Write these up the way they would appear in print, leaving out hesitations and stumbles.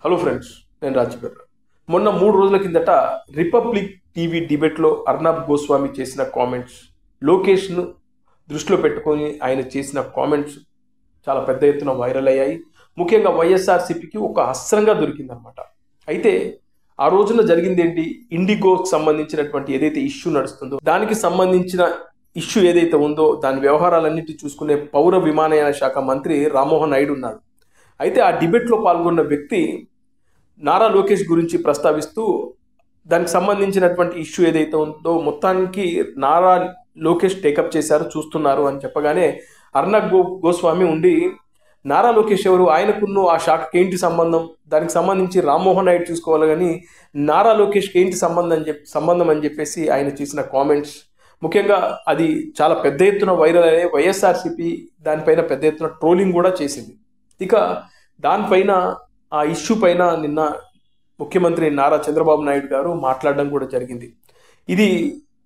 Hello friends, నేను రాజీపేట. మొన్న 3 రోజుల కిందట రిపబ్లిక్ టీవీ డిబేట్లో అర్నబ్ గోస్వామి చేసిన కామెంట్స్, లోకేష్ను దృష్టిలో పెట్టుకొని ఆయన చేసిన కామెంట్స్ చాలా పెద్ద ఎత్తున వైరల్ అయ్యాయి. ముఖ్యంగా వైఎస్ఆర్సీపీకి ఒక అస్త్రంగా దొరికిందనమాట. అయితే ఆ రోజున జరిగింది ఏంటి? ఇండిగోకి సంబంధించినటువంటి ఏదైతే ఇష్యూ నడుస్తుందో దానికి సంబంధించిన ఇష్యూ ఏదైతే ఉందో దాని వ్యవహారాలన్నిటి చూసుకునే పౌర విమానయాన శాఖ మంత్రి రామ్మోహన్ నాయుడు ఉన్నాడు. అయితే ఆ డిబేట్లో పాల్గొన్న వ్యక్తి నారా లోకేష్ గురించి ప్రస్తావిస్తూ దానికి సంబంధించినటువంటి ఇష్యూ ఏదైతే ఉందో మొత్తానికి నారా లోకేష్ టేకప్ చేశారు, చూస్తున్నారు అని చెప్పగానే అర్నబ్ గోస్వామి ఉండి నారా లోకేష్ ఎవరు, ఆయనకున్న ఆ శాఖకి ఏంటి సంబంధం, దానికి సంబంధించి రామ్మోహన్ నాయుడు చూసుకోవాలి కానీ నారా లోకేష్కి ఏంటి సంబంధం అని చెప్పేసి ఆయన చేసిన కామెంట్స్, ముఖ్యంగా అది చాలా పెద్ద ఎత్తున వైరల్ అయ్యే వైఎస్ఆర్సీపీ దానిపైన పెద్ద ఎత్తున ట్రోలింగ్ కూడా చేసింది. ఇక దానిపైన ఆ ఇష్యూ పైన నిన్న ముఖ్యమంత్రి నారా చంద్రబాబు నాయుడు గారు మాట్లాడడం కూడా జరిగింది. ఇది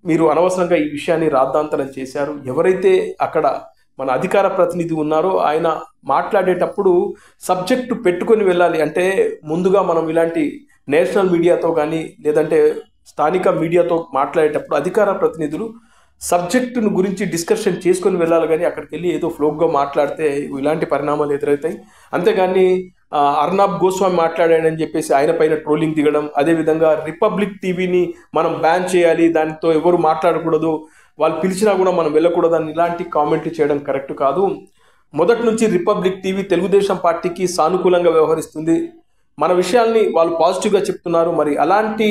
మీరు అనవసరంగా ఈ విషయాన్ని రాద్ధాంతరం చేశారు. ఎవరైతే అక్కడ మన అధికార ప్రతినిధి ఉన్నారో ఆయన మాట్లాడేటప్పుడు సబ్జెక్టు పెట్టుకొని వెళ్ళాలి. అంటే ముందుగా మనం ఇలాంటి నేషనల్ మీడియాతో కానీ లేదంటే స్థానిక మీడియాతో మాట్లాడేటప్పుడు అధికార ప్రతినిధులు సబ్జెక్టును గురించి డిస్కషన్ చేసుకొని వెళ్ళాలి, కానీ అక్కడికి వెళ్ళి ఏదో ఫ్లోగ్గా మాట్లాడితే ఇలాంటి పరిణామాలు ఎదురవుతాయి. అంతేగాని అర్నబ్ గోస్వామి మాట్లాడాడని చెప్పేసి ఆయన పైన ట్రోలింగ్ దిగడం, అదేవిధంగా రిపబ్లిక్ టీవీని మనం బ్యాన్ చేయాలి, దానితో ఎవరు మాట్లాడకూడదు, వాళ్ళు పిలిచినా కూడా మనం వెళ్ళకూడదు అని ఇలాంటి కామెంట్లు చేయడం కరెక్ట్ కాదు. మొదటి నుంచి రిపబ్లిక్ టీవీ తెలుగుదేశం పార్టీకి సానుకూలంగా వ్యవహరిస్తుంది. మన విషయాల్ని వాళ్ళు పాజిటివ్గా చెప్తున్నారు. మరి అలాంటి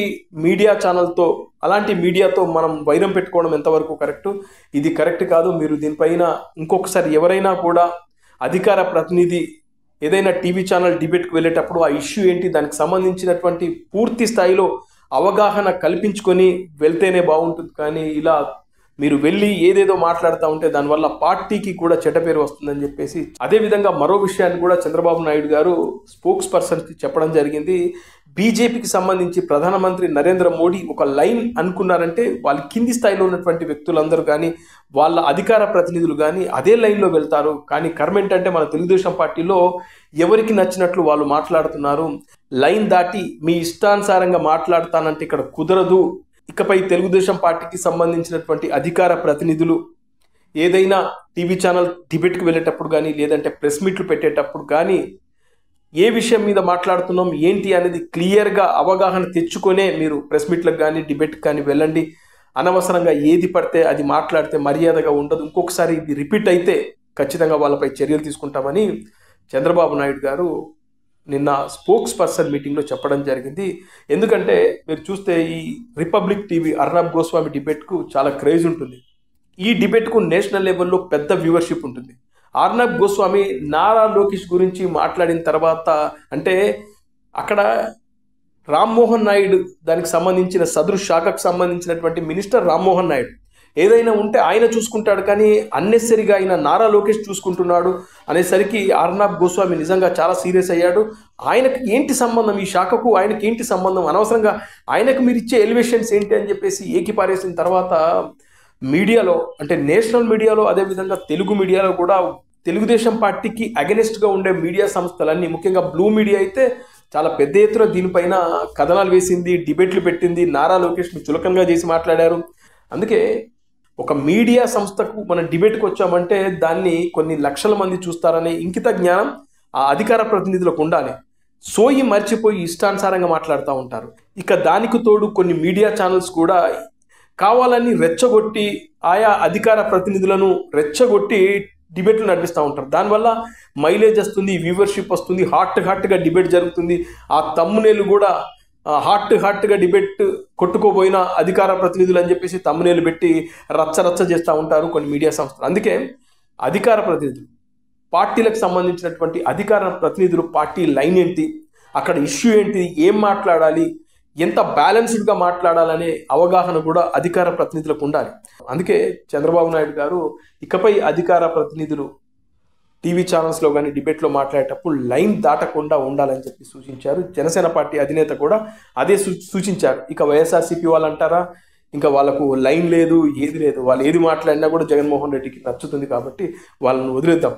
మీడియాతో మనం వైరం పెట్టుకోవడం ఎంతవరకు కరెక్టు? ఇది కరెక్ట్ కాదు. మీరు దీనిపైన ఇంకొకసారి ఎవరైనా కూడా అధికార ప్రతినిధి ఏదైనా టీవీ ఛానల్ డిబేట్కి వెళ్ళేటప్పుడు ఆ ఇష్యూ ఏంటి, దానికి సంబంధించినటువంటి పూర్తి స్థాయిలో అవగాహన కల్పించుకొని వెళ్తేనే బాగుంటుంది. కానీ ఇలా మీరు వెళ్ళి ఏదేదో మాట్లాడుతూ ఉంటే దానివల్ల పార్టీకి కూడా చెడ్డ పేరు వస్తుందని చెప్పేసి, అదేవిధంగా మరో విషయాన్ని కూడా చంద్రబాబు నాయుడు గారు స్పోక్స్ పర్సన్కి చెప్పడం జరిగింది. బీజేపీకి సంబంధించి ప్రధానమంత్రి నరేంద్ర మోడీ ఒక లైన్ అనుకున్నారంటే వాళ్ళ కింది స్థాయిలో ఉన్నటువంటి వ్యక్తులందరూ కానీ వాళ్ళ అధికార ప్రతినిధులు కానీ అదే లైన్లో వెళ్తారు. కానీ కర్మ ఏంటంటే మన తెలుగుదేశం పార్టీలో ఎవరికి నచ్చినట్లు వాళ్ళు మాట్లాడుతున్నారు. లైన్ దాటి మీ ఇష్టానుసారంగా మాట్లాడతానంటే ఇక్కడ కుదరదు. ఇకపై తెలుగుదేశం పార్టీకి సంబంధించినటువంటి అధికార ప్రతినిధులు ఏదైనా టీవీ ఛానల్ డిబేట్కి వెళ్ళేటప్పుడు కానీ లేదంటే ప్రెస్ మీట్లు పెట్టేటప్పుడు కానీ ఏ విషయం మీద మాట్లాడుతున్నాం ఏంటి అనేది క్లియర్గా అవగాహన తెచ్చుకొనే మీరు ప్రెస్ మీట్లకు కానీ డిబేట్కి కానీ వెళ్ళండి. అనవసరంగా ఏది పడితే అది మాట్లాడితే మర్యాదగా ఉండదు. ఇంకొకసారి ఇది రిపీట్ అయితే ఖచ్చితంగా వాళ్ళపై చర్యలు తీసుకుంటామని చంద్రబాబు నాయుడు గారు నిన్న స్పోక్స్ పర్సన్ మీటింగ్లో చెప్పడం జరిగింది. ఎందుకంటే మీరు చూస్తే ఈ రిపబ్లిక్ టీవీ అర్నబ్ గోస్వామి డిబేట్కు చాలా క్రేజ్ ఉంటుంది. ఈ డిబేట్కు నేషనల్ లెవెల్లో పెద్ద వ్యూవర్షిప్ ఉంటుంది. అర్నబ్ గోస్వామి నారా లోకేష్ గురించి మాట్లాడిన తర్వాత అంటే అక్కడ రామ్మోహన్ నాయుడు దానికి సంబంధించిన సదరు శాఖకు సంబంధించినటువంటి మినిస్టర్ రామ్మోహన్ నాయుడు ఏదైనా ఉంటే ఆయన చూసుకుంటాడు, కానీ అన్నెసరిగా ఆయన నారా లోకేష్ చూసుకుంటున్నాడు అనేసరికి అర్నబ్ గోస్వామి నిజంగా చాలా సీరియస్ అయ్యాడు. ఆయనకు ఏంటి సంబంధం, ఈ శాఖకు ఆయనకి ఏంటి సంబంధం, అనవసరంగా ఆయనకు మీరు ఇచ్చే ఎలివేషన్స్ ఏంటి అని చెప్పేసి ఏకిపారేసిన తర్వాత మీడియాలో అంటే నేషనల్ మీడియాలో అదేవిధంగా తెలుగు మీడియాలో కూడా తెలుగుదేశం పార్టీకి అగెనిస్ట్గా ఉండే మీడియా సంస్థలన్నీ, ముఖ్యంగా బ్లూ మీడియా అయితే చాలా పెద్ద ఎత్తున దీనిపైన కథనాలు వేసింది, డిబేట్లు పెట్టింది, నారా లోకేష్ని చులకనగా చేసి మాట్లాడారు. అందుకే ఒక మీడియా సంస్థకు మనం డిబేట్కి వచ్చామంటే దాన్ని కొన్ని లక్షల మంది చూస్తారనే ఇంకిత జ్ఞానం ఆ అధికార ప్రతినిధులకు ఉండాలి. సోయి మర్చిపోయి ఇష్టానుసారంగా మాట్లాడుతూ ఉంటారు. ఇక దానికి తోడు కొన్ని మీడియా ఛానల్స్ కూడా కావాలని రెచ్చగొట్టి ఆయా అధికార ప్రతినిధులను రెచ్చగొట్టి డిబేట్లు నడిపిస్తూ ఉంటారు. దానివల్ల మైలేజ్ వస్తుంది, వ్యూవర్షిప్ వస్తుంది, హాట్గా డిబేట్ జరుగుతుంది. ఆ తమ్మునేలు కూడా హాట్గా డిబేట్ కొట్టుకోబోయిన అధికార ప్రతినిధులు అని చెప్పేసి తమ్మునేలు పెట్టి రచ్చ చేస్తూ ఉంటారు కొన్ని మీడియా సంస్థలు. అందుకే అధికార ప్రతినిధులు, పార్టీలకు సంబంధించినటువంటి అధికార ప్రతినిధులు పార్టీ లైన్ ఏంటి, అక్కడ ఇష్యూ ఏంటి, ఏం మాట్లాడాలి, ఎంత బ్యాలెన్స్డ్గా మాట్లాడాలనే అవగాహన కూడా అధికార ప్రతినిధులకు ఉండాలి. అందుకే చంద్రబాబు నాయుడు గారు ఇకపై అధికార ప్రతినిధులు టీవీ ఛానల్స్లో కానీ డిబేట్లో మాట్లాడేటప్పుడు లైన్ దాటకుండా ఉండాలని చెప్పి సూచించారు. జనసేన పార్టీ అధినేత కూడా అదే సూచించారు. ఇక వైఎస్ఆర్సీపీ వాళ్ళు అంటారా, ఇంకా వాళ్ళకు లైన్ లేదు, ఏది లేదు, వాళ్ళు ఏది మాట్లాడినా కూడా జగన్మోహన్ రెడ్డికి నచ్చుతుంది కాబట్టి వాళ్ళని వదిలేద్దాం.